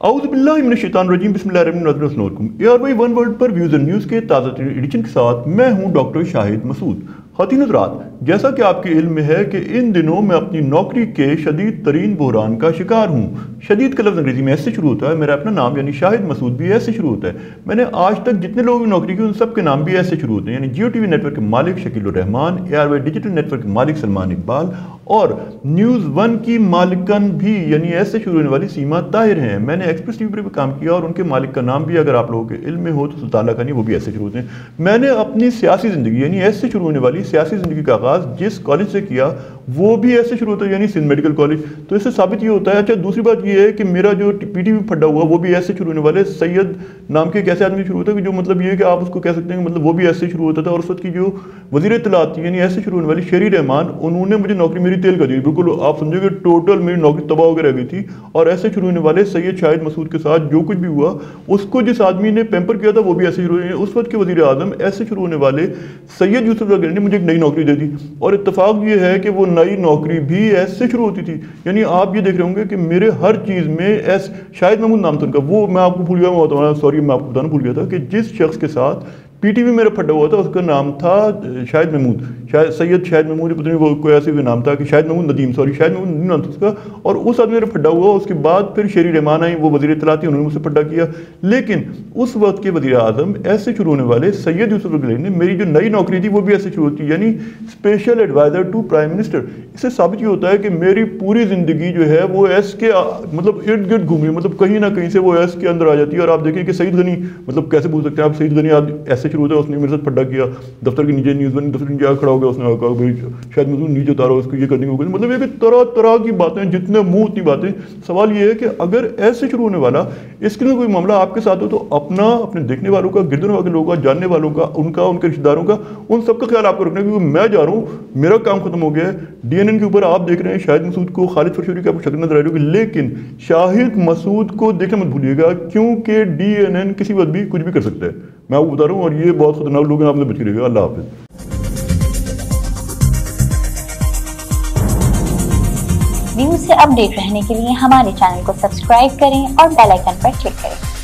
औज़ुबिल्लाहिमिनश्शैतानिर्रजीम बिस्मिल्लाहिर्रहमानिर्रहीम। ARY one world पर views and news के ताज़ा एडिशन के साथ मैं हूं डॉक्टर शाहिद मसूद। ख़ातिन हज़रात, जैसा कि आपके इल्म में है कि इन दिनों मैं अपनी नौकरी के शदीद तरीन बहरान का शिकार हूँ। शदीद का लफ्ज़ अंग्रेज़ी में ऐसे शुरू होता है, मेरा अपना नाम यानी शाहिद मसूद भी ऐसे शुरू होता है। मैंने आज तक जितने लोगों की नौकरी की उन सब के नाम भी ऐसे शुरू होते हैं, यानी जियो टीवी नेटवर्क के मालिक Shakeel Rahman, ARY digital network के मालिक सलमान इकबाल और न्यूज़ वन की मालिकन भी यानी ऐसे शुरू होने वाली सीमा ताहिर हैं। मैंने एक्सप्रेस टीवी पर भी काम किया और उनके मालिक का नाम भी अगर आप लोगों के इल्म में हो तो सुल्तान का नहीं, वो भी ऐसे शुरू होते हैं। मैंने अपनी सियासी ज़िंदगी यानी ऐसे शुरू होने वाली सियासी ज़िंदगी का आगाज़ जिस कॉलेज से किया वो भी ऐसे शुरू होता है, यानी सिंध मेडिकल कॉलेज। तो इससे साबित ये होता है। अच्छा, दूसरी बात ये है कि मेरा जो PTV फटा हुआ वो भी ऐसे शुरू होने वाले सैयद नाम के एक ऐसे आदमी शुरू होता है कि जो मतलब ये है कि आप उसको कह सकते हैं मतलब वो भी ऐसे शुरू होता था। और उस वक्त की जो वज़ीर इत्तलात थी यानी ऐसे शुरू होने वाली शेरी रहमान, उन्होंने मुझे नौकरी मेरी तेल कर दी। बिल्कुल आप समझोगे टोटल मेरी नौकरी तबाह होकर रह गई थी। और ऐसे शुरू होने वाले सैयद शाहिद मसूद के साथ जो कुछ भी हुआ उसको जिस आदमी ने पैम्पर किया था वो भी ऐसे शुरू हुए। उस वक्त के वज़ीर आज़म ऐसे शुरू होने वाले सैयद यूसुफ ने मुझे एक नई नौकरी दे दी। और इत्तफाक ये है कि वो नई नौकरी भी ऐसे शुरू होती थी। यानी आप ये देख रहे होंगे कि मेरे हर चीज़ में शाहिद महमूद नाम था उनका, वो मैं आपको भूल गया, सॉरी मैं आपको बताना भूल गया था कि जिस शख्स के साथ PTV मेरा फटा हुआ था उसका नाम था शाहिद महमूद, सैयद शाहिद महमूद, पता नहीं वो कोई ऐसे भी नाम था कि शाहिद महमूद नदीम, सॉरी शाहिद महमूद नदीम नाम था उसका। और उस आदमी मेरा फटा हुआ। उसके बाद फिर शेरी रहमान आई, वो वज़ीर इत्तलात थी, उन्होंने मुझसे फटा किया। लेकिन उस वक्त के वज़ीर आज़म ऐसे शुरू होने वाले सैयद यूसुफ ने मेरी जो नई नौकरी थी वो भी ऐसे शुरू होती, यानी special adviser to prime minister. इससे साबित ये होता है कि मेरी पूरी ज़िंदगी जो है वो एस के मतलब इर्द गिर्द घूमी, मतलब कहीं ना कहीं से वो एस के अंदर आ जाती है। और आप देखिए कि सईद गनी मतलब कैसे पूछ सकते हैं आप, सईद गनी आज ऐसे शुरू होता है, उसने मेरे साथ फड्डा किया, दफ्तर के नीचे न्यूज़ वन दफ्तर के नीचे खड़ा हो गया, उसने कहा भाई शायद मसूद नीचे उतारो उसको, ये करने को। मतलब ये तरह तरह की बातें, जितने मुंह उतनी बातें। सवाल ये है कि अगर ऐसे शुरू होने वाला इसके लिए कोई मामला आपके साथ हो तो अपने देखने वालों का, गिरदन वाले लोगों का, जानने वालों का, उनके रिश्तेदारों का, उन सबका ख्याल आपको रखना है। क्योंकि मैं जा रहा हूँ, मेरा काम खत्म हो गया है। DNN के ऊपर आप देख रहे हैं शाहिद मसूद को, खालिद फरशोरी की आपको शक्ल नजर आ रही होगी, लेकिन शाहिद मसूद को देखना मत भूलिएगा क्योंकि DNN किसी वक्त भी कुछ भी कर सकता है। मैं आपको बता रहा हूँ और ये बहुत खतरनाक लोग हैं, आपने बच के रहिएगा। अल्लाह हाफिज़। न्यूज़ से अपडेट रहने के लिए हमारे चैनल को सब्सक्राइब करें और बेल आइकन पर क्लिक करें।